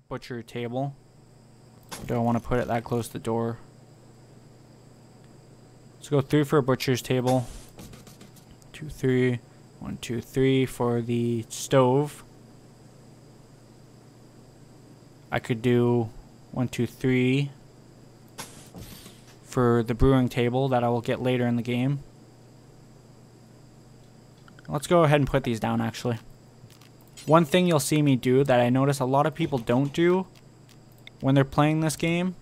butcher table. Do I want to put it that close to the door? Let's go 3 for a butcher's table. 2, 3. 1, 2, 3 for the stove. I could do 1, 2, 3 for the brewing table that I will get later in the game. Let's go ahead and put these down actually. One thing you'll see me do that I notice a lot of people don't do when they're playing this game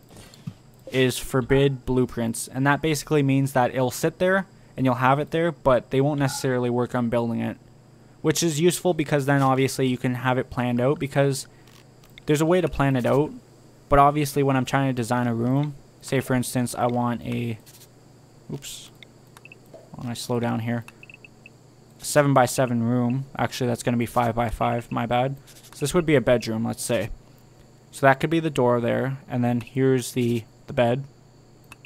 is forbid blueprints. And that basically means that it'll sit there and you'll have it there, but they won't necessarily work on building it. Which is useful because then obviously you can have it planned out, because there's a way to plan it out. But obviously when I'm trying to design a room, say for instance I want a, oops, when I slow down here, 7x7 room. Actually that's going to be 5x5, my bad. So this would be a bedroom, let's say. So that could be the door there, and then here's the bed.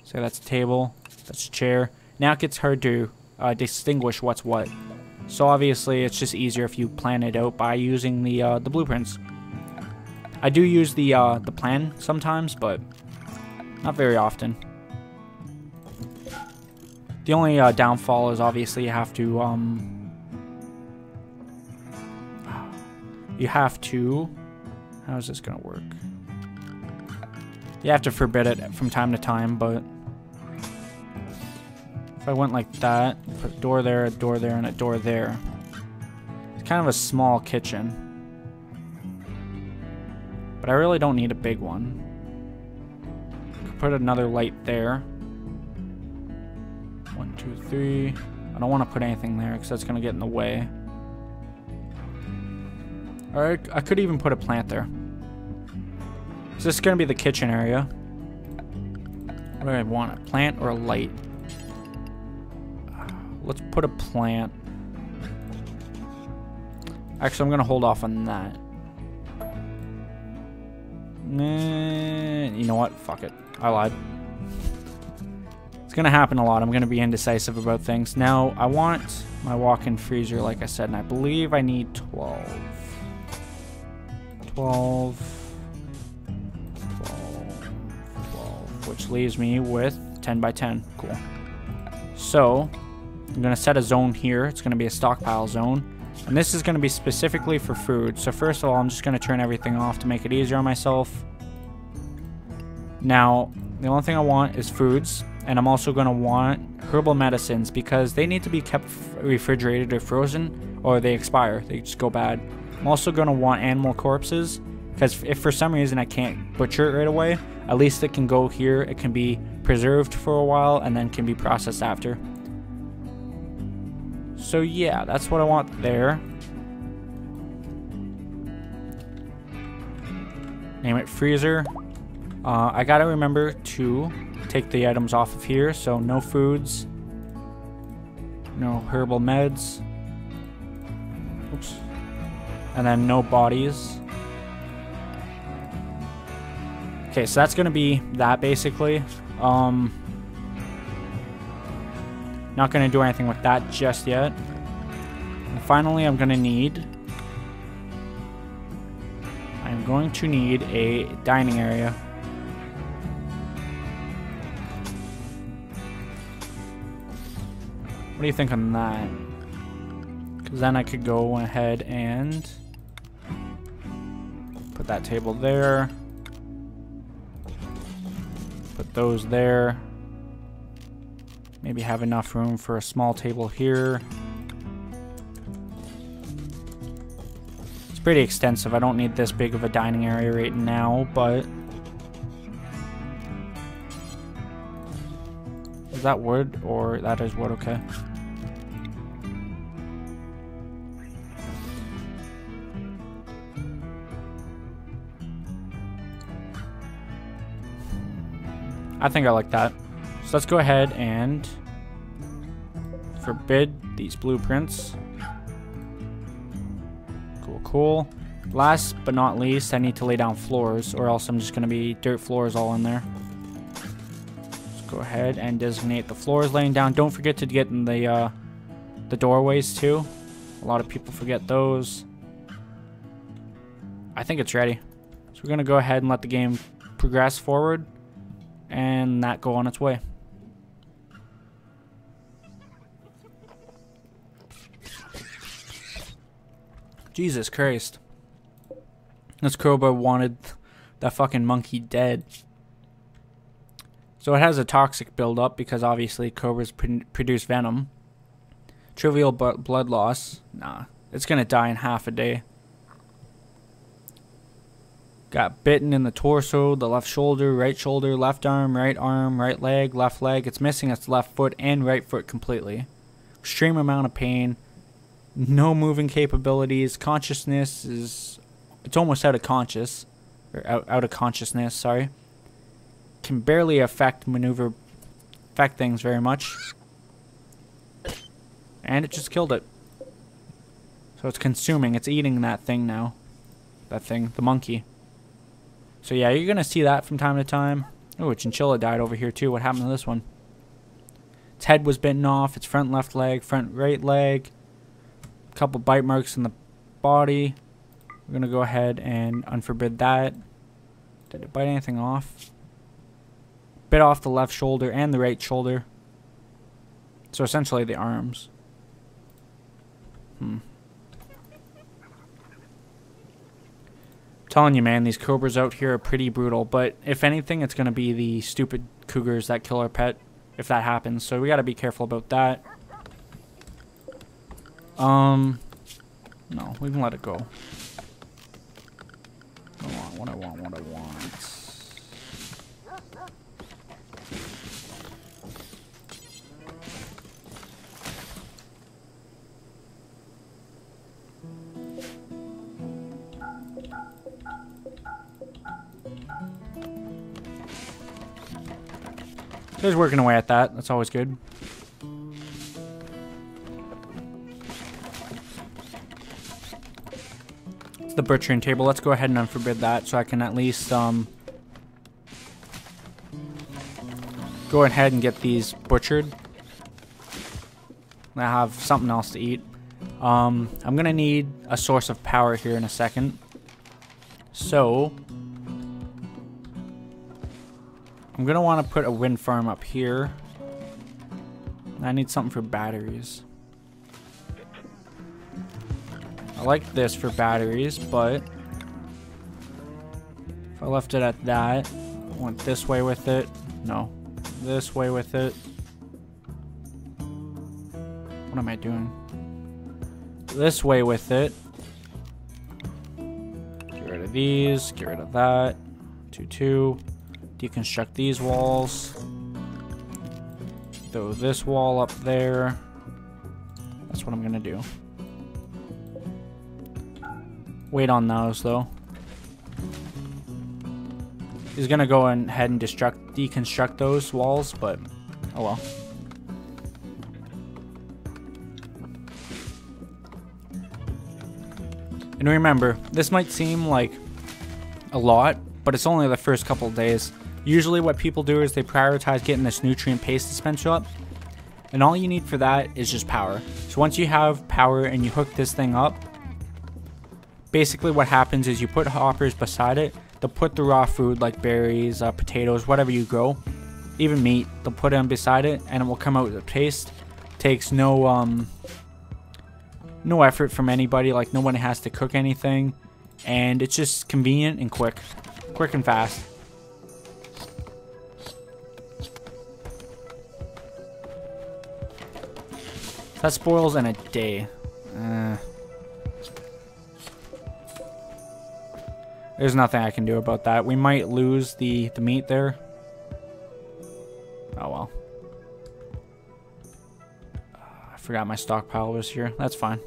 So that's a table, that's a chair. Now it gets hard to distinguish what's what. So obviously it's just easier if you plan it out by using the blueprints. I do use the plan sometimes, but not very often. The only downfall is obviously you have to how is this gonna work? You have to forbid it from time to time, but if I went like that, put a door there, and a door there. It's kind of a small kitchen. But I really don't need a big one. Could put another light there. 1, 2, 3. I don't want to put anything there because that's going to get in the way. Alright, I could even put a plant there. So this is going to be the kitchen area. What do I want? A plant or a light? Let's put a plant. Actually, I'm going to hold off on that. You know what? Fuck it. I lied. It's going to happen a lot. I'm going to be indecisive about things. Now, I want my walk-in freezer, like I said, and I believe I need 12. 12, which leaves me with 10 by 10. Cool. So, I'm going to set a zone here. It's going to be a stockpile zone. And this is going to be specifically for food. So first of all, I'm just going to turn everything off to make it easier on myself. Now, the only thing I want is foods. And I'm also going to want herbal medicines because they need to be kept refrigerated or frozen or they expire. They just go bad. I'm also going to want animal corpses because if for some reason I can't butcher it right away, at least it can go here. It can be preserved for a while and then can be processed after. So yeah, that's what I want there. Name it freezer. I gotta remember to take the items off of here. So no foods, no herbal meds. Oops. And then no bodies. Okay, so that's gonna be that basically. Not going to do anything with that just yet. And finally, I'm going to need a dining area. What do you think on that? Because then I could go ahead and put that table there. Put those there. Maybe have enough room for a small table here. It's pretty extensive. I don't need this big of a dining area right now, but... Is that wood? Or that is wood, okay. I think I like that. So let's go ahead and forbid these blueprints. Cool, cool. Last but not least, I need to lay down floors or else I'm just going to be dirt floors all in there. Let's go ahead and designate the floors laying down. Don't forget to get in the doorways too. A lot of people forget those. I think it's ready. So we're going to go ahead and let the game progress forward and that go on its way. Jesus Christ. This Cobra wanted that fucking monkey dead. So it has a toxic buildup because obviously Cobras produce venom. Trivial blood loss. Nah, it's going to die in half a day. Got bitten in the torso, the left shoulder, left arm, right leg, left leg. It's missing its left foot and right foot completely. Extreme amount of pain. No moving capabilities. Consciousness is... It's almost out of conscious. Or out of consciousness, sorry. Can barely affect things very much. And it just killed it. So it's consuming. It's eating that thing now. That thing. The monkey. So yeah, you're going to see that from time to time. Oh, a chinchilla died over here too. What happened to this one? Its head was bitten off. Its front left leg. Front right leg. A couple bite marks in the body. We're going to go ahead and unforbid that. Did it bite anything off? Bit off the left shoulder and the right shoulder. So essentially the arms. Telling you, man, these cobras out here are pretty brutal. But if anything, it's going to be the stupid cougars that kill our pet if that happens. So we got to be careful about that. No, we can let it go. What I want. Just working away at that. That's always good. It's the butchering table. Let's go ahead and unforbid that so I can at least go ahead and get these butchered. I have something else to eat. I'm going to need a source of power here in a second. So I'm going to want to put a wind farm up here. I need something for batteries. I like this for batteries, but if I left it at that, I went this way with it. No, this way with it. What am I doing? This way with it. Get rid of these, get rid of that. 2. Deconstruct these walls. Throw this wall up there. That's what I'm gonna do. Wait on those though. He's gonna go ahead and deconstruct those walls, but oh well. And remember, this might seem like a lot, but it's only the first couple of days. Usually what people do is they prioritize getting this nutrient paste dispenser up. And all you need for that is just power. So once you have power and you hook this thing up, basically what happens is you put hoppers beside it. They'll put the raw food like berries, potatoes, whatever you grow, even meat. They'll put them beside it and it will come out with a paste. Takes no effort from anybody. Like no one has to cook anything. And it's just convenient and quick. Quick and fast. That spoils in a day. There's nothing I can do about that. We might lose the meat there. Oh well. I forgot my stockpile was here. That's fine.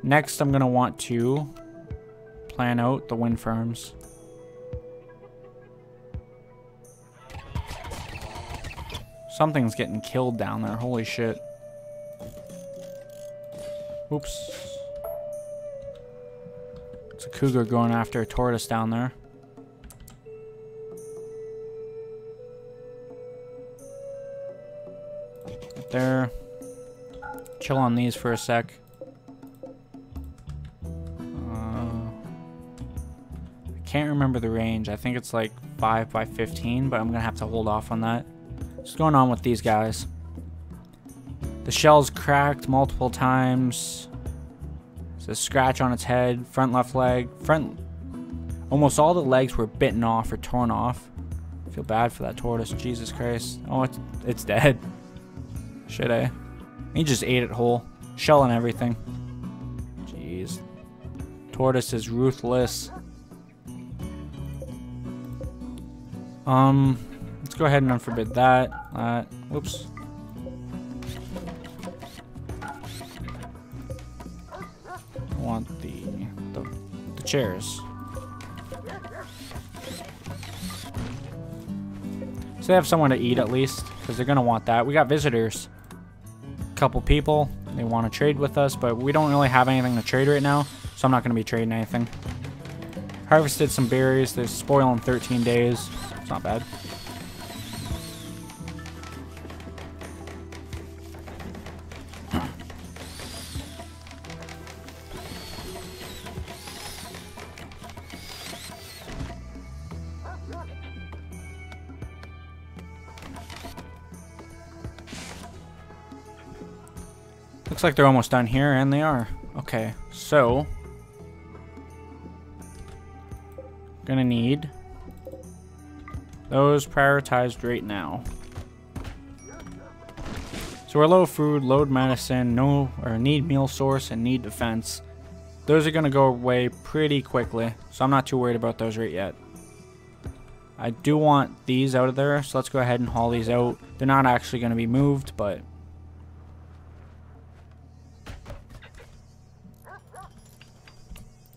Next, I'm going to want to plan out the wind farms. Something's getting killed down there. Holy shit. Oops. It's a cougar going after a tortoise down there. Right there. Chill on these for a can't remember the range. I think it's like 5 by 15, but I'm gonna have to hold off on that. What's going on with these guys? The shell's cracked multiple times. There's a scratch on its head. Front left leg. Almost all the legs were bitten off or torn off. I feel bad for that tortoise. Jesus Christ. Oh, it's dead. Should I? He just ate it whole. Shell and everything. Jeez. Tortoise is ruthless. Let's go ahead and unforbid that. Whoops. I want the chairs. So they have someone to eat at least, because they're gonna want that. We got visitors. A couple people. They want to trade with us, but we don't really have anything to trade right now, so I'm not gonna be trading anything. Harvested some berries. They spoil in 13 days. It's not bad. Looks like they're almost done here, and they are. Okay, so gonna need those prioritized right now. So we're low food, load medicine, need meal source, and need defense. Those are gonna go away pretty quickly, so I'm not too worried about those right yet. I do want these out of there, so let's go ahead and haul these out. They're not actually gonna be moved, but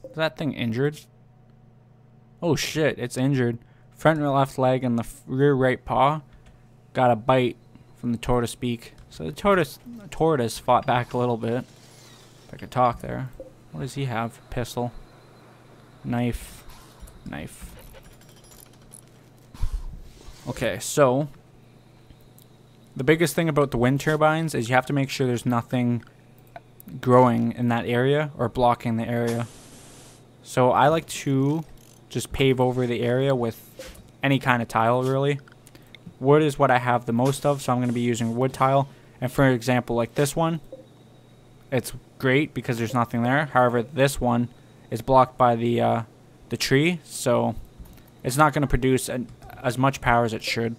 is that thing injured? Oh shit, it's injured. Front left leg and the rear right paw got a bite from the tortoise beak. So the tortoise fought back a little bit. If I could talk there. What does he have? Pistol. Knife. Knife. Okay, so the biggest thing about the wind turbines is you have to make sure there's nothing growing in that area or blocking the area. So I like to just pave over the area with any kind of tile, really. Wood is what I have the most of, so I'm going to be using wood tile. And for example, like this one, it's great because there's nothing there. However, this one is blocked by the tree, so it's not going to produce as much power as it should.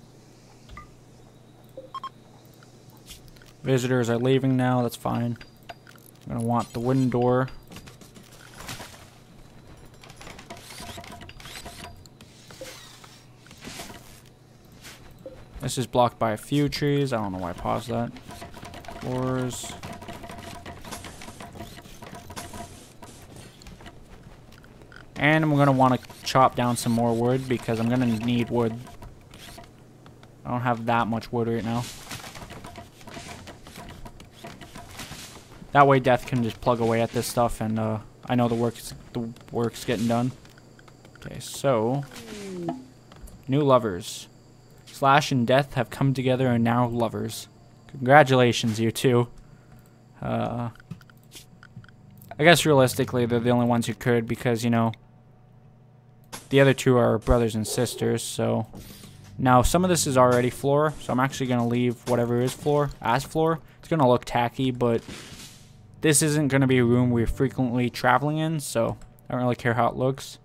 Visitors are leaving now, that's fine. I'm going to want the wooden door. This is blocked by a few trees. I don't know why I paused that. Floors. And I'm going to want to chop down some more wood because I'm going to need wood. I don't have that much wood right now. That way Death can just plug away at this stuff and I know the work's getting done. Okay, so new lovers. Slash and Death have come together and now lovers. Congratulations, you two. I guess realistically, they're the only ones who could because, you know, the other two are brothers and sisters, so. Now, some of this is already floor, so I'm actually going to leave whatever is floor as floor. It's going to look tacky, but this isn't going to be a room we're frequently traveling in, so I don't really care how it looks.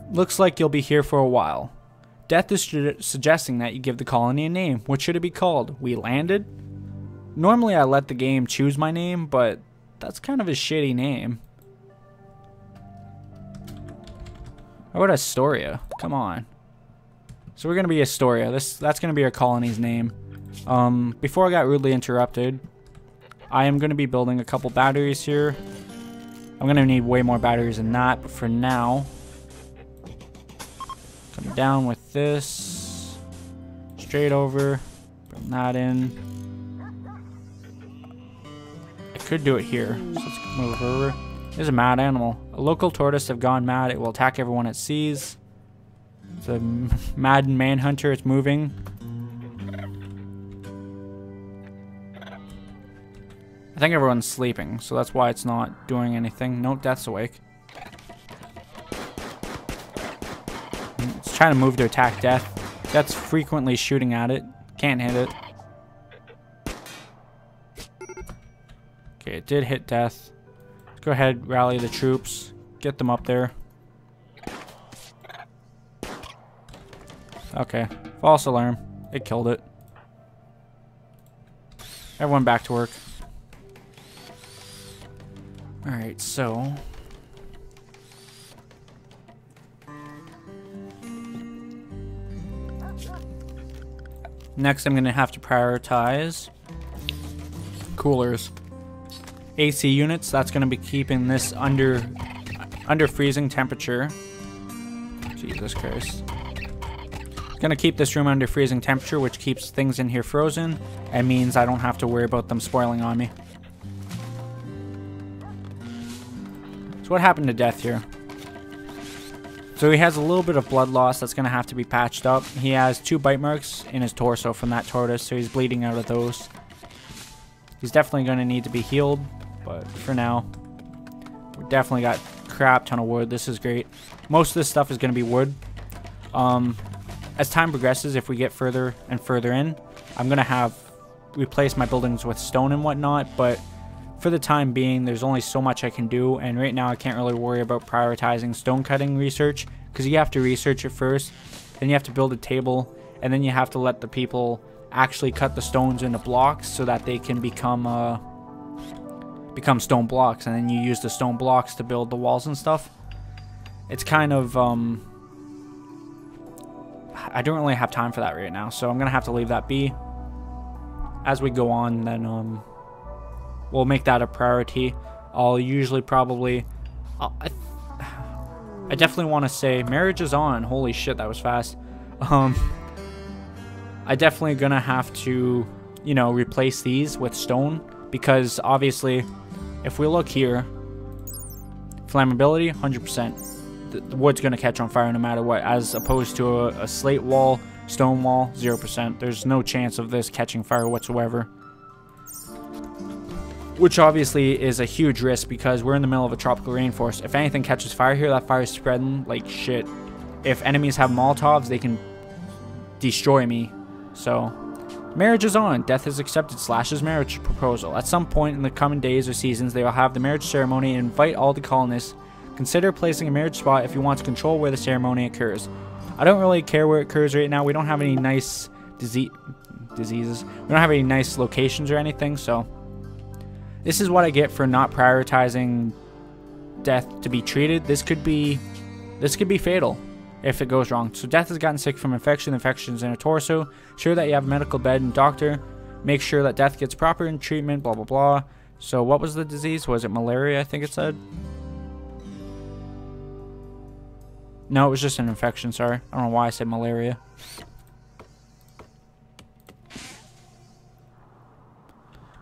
Looks like you'll be here for a while. Death is suggesting that you give the colony a name. What should it be called? We landed? Normally I let the game choose my name, but that's kind of a shitty name. How about Astoria? Come on. So we're going to be Astoria. That's going to be our colony's name. Before I got rudely interrupted, I am going to be building a couple batteries here. I'm going to need way more batteries than that, but for now, come down with this, straight over, bring that in. I could do it here, so let's move over. There's a mad animal. A local tortoise have gone mad. It will attack everyone it sees. It's a mad manhunter. It's moving. I think everyone's sleeping, so that's why it's not doing anything. Nope, Death's awake. trying to move to attack Death. Death's frequently shooting at it. Can't hit it. Okay, it did hit Death. Let's go ahead, rally the troops. Get them up there. Okay, false alarm. It killed it. Everyone back to work. Alright, so... next I'm going to have to prioritize coolers. AC units, that's going to be keeping this under freezing temperature. Jesus Christ. Going to keep this room under freezing temperature, which keeps things in here frozen and means I don't have to worry about them spoiling on me. So what happened to Death here? So he has a little bit of blood loss that's going to have to be patched up. He has 2 bite marks in his torso from that tortoise, so he's bleeding out of those. He's definitely going to need to be healed, but for now, we definitely got a crap ton of wood. This is great. Most of this stuff is going to be wood. As time progresses, if we get further and further in, I'm going to have replaced my buildings with stone and whatnot, but for the time being, there's only so much I can do, and right now I can't really worry about prioritizing stone cutting research, because you have to research it first, then you have to build a table, and then you have to let the people actually cut the stones into blocks so that they can become stone blocks, and then you use the stone blocks to build the walls and stuff. It's kind of, I don't really have time for that right now, so I'm going to have to leave that be. As we go on, then, we'll make that a priority. I'll usually probably... I definitely want to say... marriage is on. Holy shit, that was fast. I definitely gonna have to, you know, replace these with stone. Because, obviously, if we look here... flammability, 100%. The wood's gonna catch on fire no matter what. As opposed to a slate wall, stone wall, 0%. There's no chance of this catching fire whatsoever. Which obviously is a huge risk because we're in the middle of a tropical rainforest. If anything catches fire here, that fire is spreading like shit. If enemies have Molotovs, they can destroy me. So, marriage is on. Death has accepted Slash's marriage proposal. At some point in the coming days or seasons, they will have the marriage ceremony and invite all the colonists. Consider placing a marriage spot if you want to control where the ceremony occurs. I don't really care where it occurs right now. We don't have any nice diseases. We don't have any nice locations or anything, so... this is what I get for not prioritizing Death to be treated. This could be fatal if it goes wrong. So Death has gotten sick from infections in her torso. Sure that you have a medical bed and doctor. Make sure that Death gets proper treatment, blah, blah, blah. So what was the disease? Was it malaria, I think it said? No, it was just an infection, sorry. I don't know why I said malaria.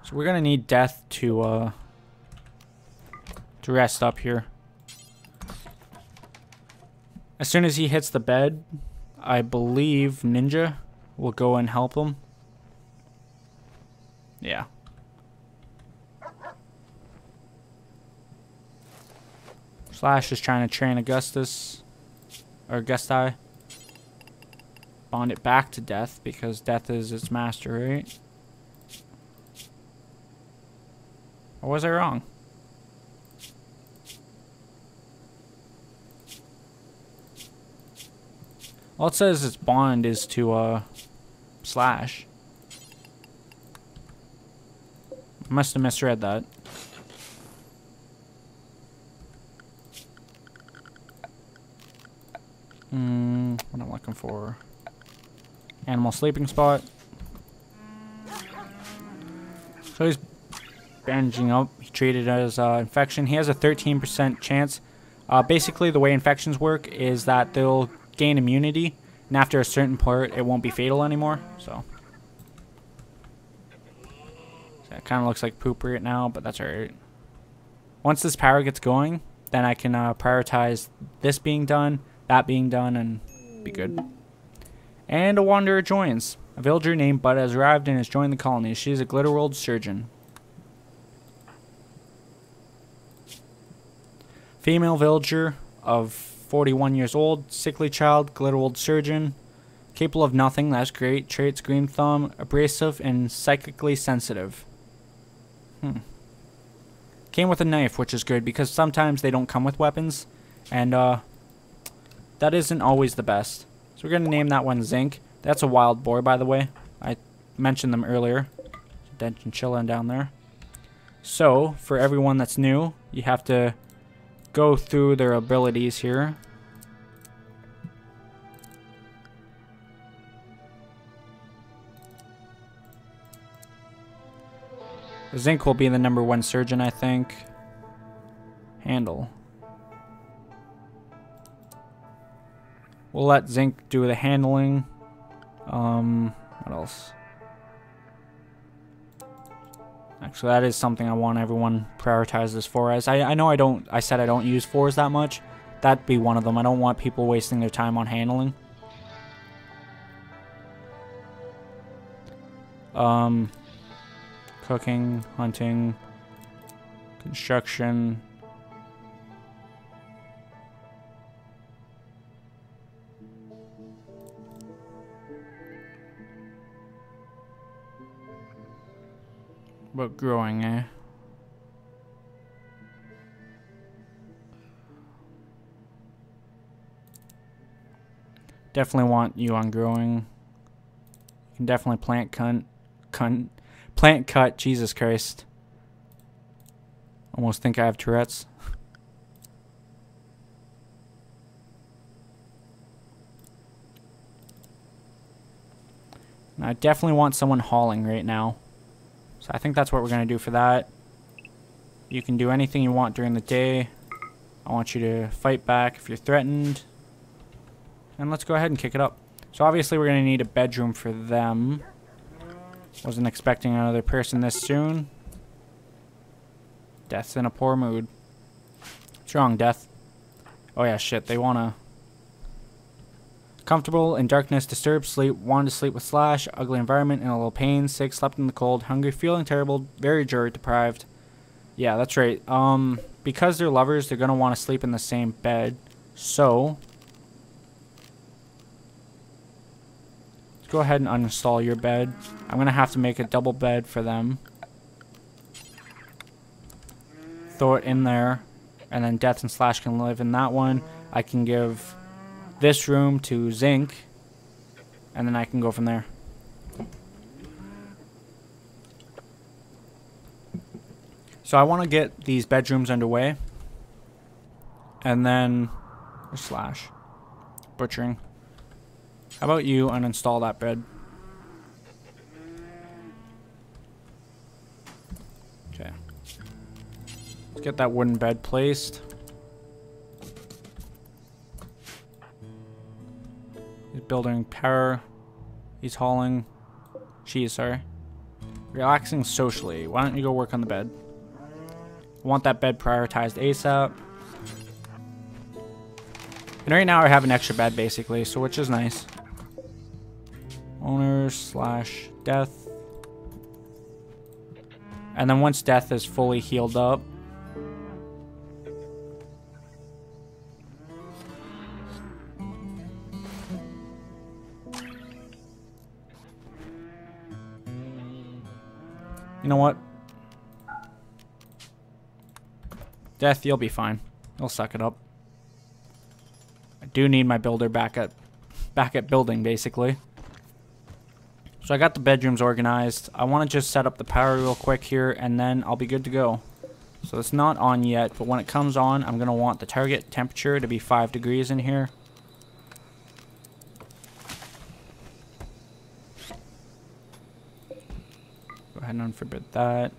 So we're gonna need Death to rest up here. As soon as he hits the bed, I believe Ninja will go and help him. Yeah. Slash is trying to train Augustus, or Augusti. Bond it back to Death because Death is its master, right? Or was I wrong? All it says its bond is to Slash. I must have misread that. What I'm looking for. Animal sleeping spot. So he's bandaging up. He treated as infection. He has a 13% chance. Basically, the way infections work is that they'll gain immunity, and after a certain part, it won't be fatal anymore. So it kind of looks like poop right now, but that's alright. Once this power gets going, then I can prioritize this being done, that being done, and be good. And a wanderer joins. A villager named Bud has arrived and has joined the colony. She is a Glitterworld surgeon. Female villager of 41 years old, sickly child, glitter old surgeon, capable of nothing, that's great. Traits, green thumb, abrasive, and psychically sensitive. Came with a knife, which is good, because sometimes they don't come with weapons, and that isn't always the best. So we're going to name that one Zinc. That's a wild boar, by the way. I mentioned them earlier. Dead chinchilla down there. So, for everyone that's new, you have to go through their abilities here. Zinc will be the #1 surgeon, I think. Handle. We'll let Zinc do the handling. What else? Actually, that is something I want everyone prioritize this for. As I know I said I don't use 4s that much. That'd be one of them. I don't want people wasting their time on handling. Cooking, hunting, construction. But growing, eh? Definitely want you on growing. You can definitely plant cut, Jesus Christ. Almost think I have Tourette's. And I definitely want someone hauling right now. So I think that's what we're going to do for that. You can do anything you want during the day. I want you to fight back if you're threatened. And let's go ahead and kick it up. So obviously we're going to need a bedroom for them. Wasn't expecting another person this soon. Death's in a poor mood. What's wrong, Death? Oh yeah, shit. They want to... Comfortable in darkness, disturbed, sleep, wanted to sleep with Slash, ugly environment, in a little pain, sick, slept in the cold, hungry, feeling terrible, very jury deprived. Yeah, that's right. Because they're lovers, they're going to want to sleep in the same bed. So... let's go ahead and uninstall your bed. I'm going to have to make a double bed for them. Throw it in there. And then Death and Slash can live in that one. I can give this room to Zinc. And then I can go from there. So I want to get these bedrooms underway. And then... Slash. Butchering. How about you uninstall that bed? Okay. Let's get that wooden bed placed. He's building power. He's hauling. She is, sorry. Relaxing socially. Why don't you go work on the bed? I want that bed prioritized ASAP. And right now I have an extra bed basically, so which is nice. Owner slash Death. And then once Death is fully healed up, you know what? Death, you'll be fine. You'll suck it up. I do need my builder back at building basically. So I got the bedrooms organized. I want to just set up the power real quick here, and then I'll be good to go. So it's not on yet, but when it comes on, I'm going to want the target temperature to be 5 degrees in here. Go ahead and unforbid that.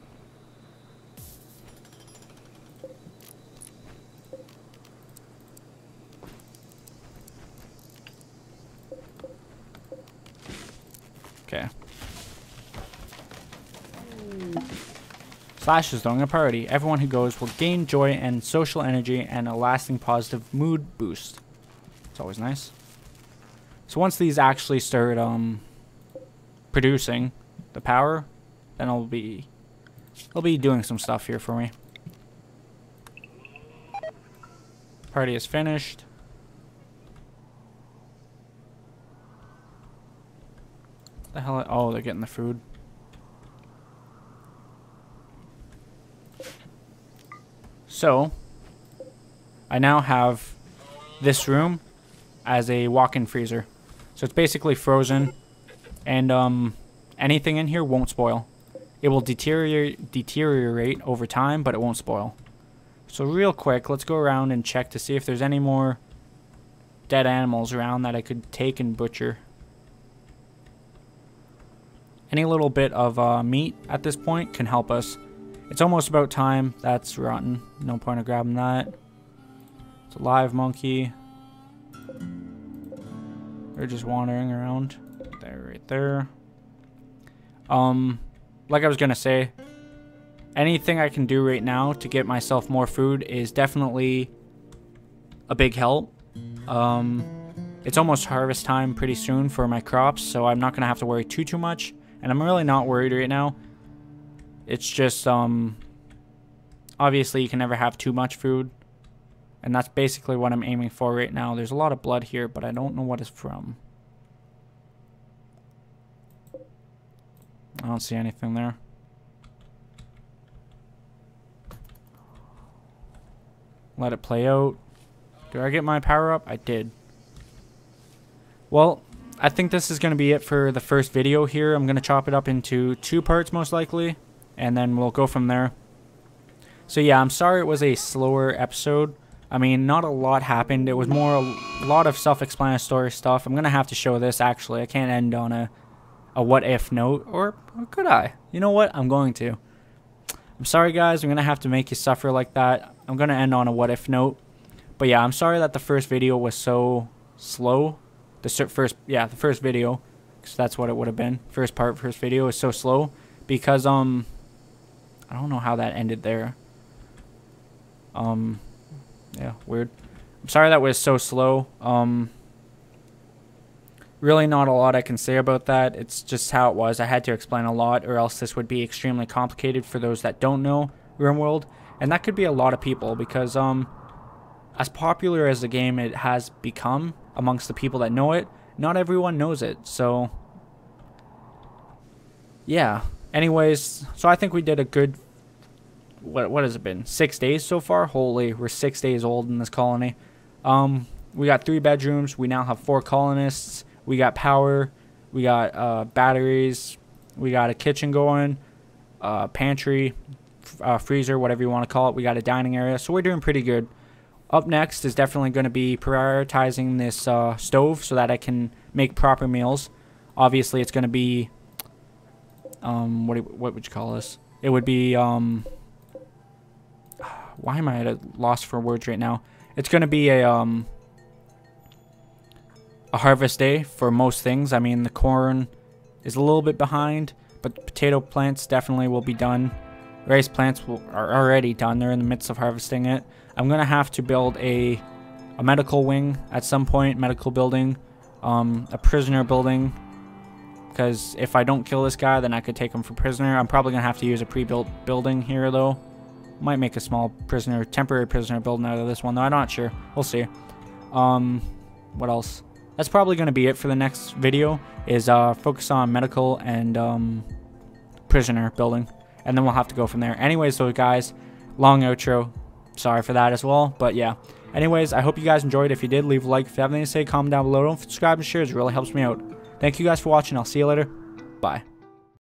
Okay. Slash is throwing a party. Everyone who goes will gain joy and social energy and a lasting positive mood boost. It's always nice. So once these actually start producing the power, then I'll be doing some stuff here for me. Party is finished. The hell? Oh, they're getting the food. So, I now have this room as a walk-in freezer. So it's basically frozen, and anything in here won't spoil. It will deteriorate over time, but it won't spoil. So real quick, let's go around and check to see if there's any more dead animals around that I could take and butcher. Any little bit of meat at this point can help us. It's almost about time. That's rotten. No point of grabbing that. It's a live monkey. They're just wandering around. There, right there. Like I was gonna say, anything I can do right now to get myself more food is definitely a big help. It's almost harvest time pretty soon for my crops, so I'm not gonna have to worry too much. And I'm really not worried right now. It's just, obviously you can never have too much food. And that's basically what I'm aiming for right now. There's a lot of blood here, but I don't know what it's from. I don't see anything there. Let it play out. Did I get my power up? I did. Well, I think this is going to be it for the first video here. I'm going to chop it up into 2 parts most likely, and then we'll go from there. So yeah, I'm sorry it was a slower episode. I mean, not a lot happened. It was more a lot of self-explanatory stuff. I'm going to have to show this actually. I can't end on a what if note, or could I? You know what? I'm going to. I'm sorry guys, I'm going to have to make you suffer like that. I'm going to end on a what if note. But yeah, I'm sorry that the first video was so slow. The first video, because that's what it would have been. First video is so slow because I don't know how that ended there. Yeah, weird. I'm sorry that was so slow. Really not a lot I can say about that. It's just how it was. I had to explain a lot, or else this would be extremely complicated for those that don't know RimWorld, and that could be a lot of people because as popular as the game it has become amongst the people that know it, not everyone knows it. So yeah, anyways, so I think we did a good, what has it been, 6 days so far? Holy, we're 6 days old in this colony. We got 3 bedrooms. We now have 4 colonists. We got power. We got batteries. We got a kitchen going, pantry, freezer, whatever you want to call it. We got a dining area, so we're doing pretty good. Up next is definitely going to be prioritizing this stove so that I can make proper meals. Obviously, it's going to be, what would you call this? It would be, why am I at a loss for words right now? It's going to be a harvest day for most things. I mean, the corn is a little bit behind, but the potato plants definitely will be done. Rice plants are already done. They're in the midst of harvesting it. I'm going to have to build a medical wing at some point, medical building, a prisoner building, because if I don't kill this guy, then I could take him for prisoner. I'm probably going to have to use a pre-built building here, though. Might make a small temporary prisoner building out of this one, though. I'm not sure. We'll see. What else? That's probably going to be it for the next video, is focus on medical and prisoner building, and then we'll have to go from there. Anyways, so guys, long outro. Sorry for that as well, but yeah. Anyways, I hope you guys enjoyed. If you did, leave a like. If you have anything to say, comment down below. Don't subscribe and share. It really helps me out. Thank you guys for watching. I'll see you later. Bye.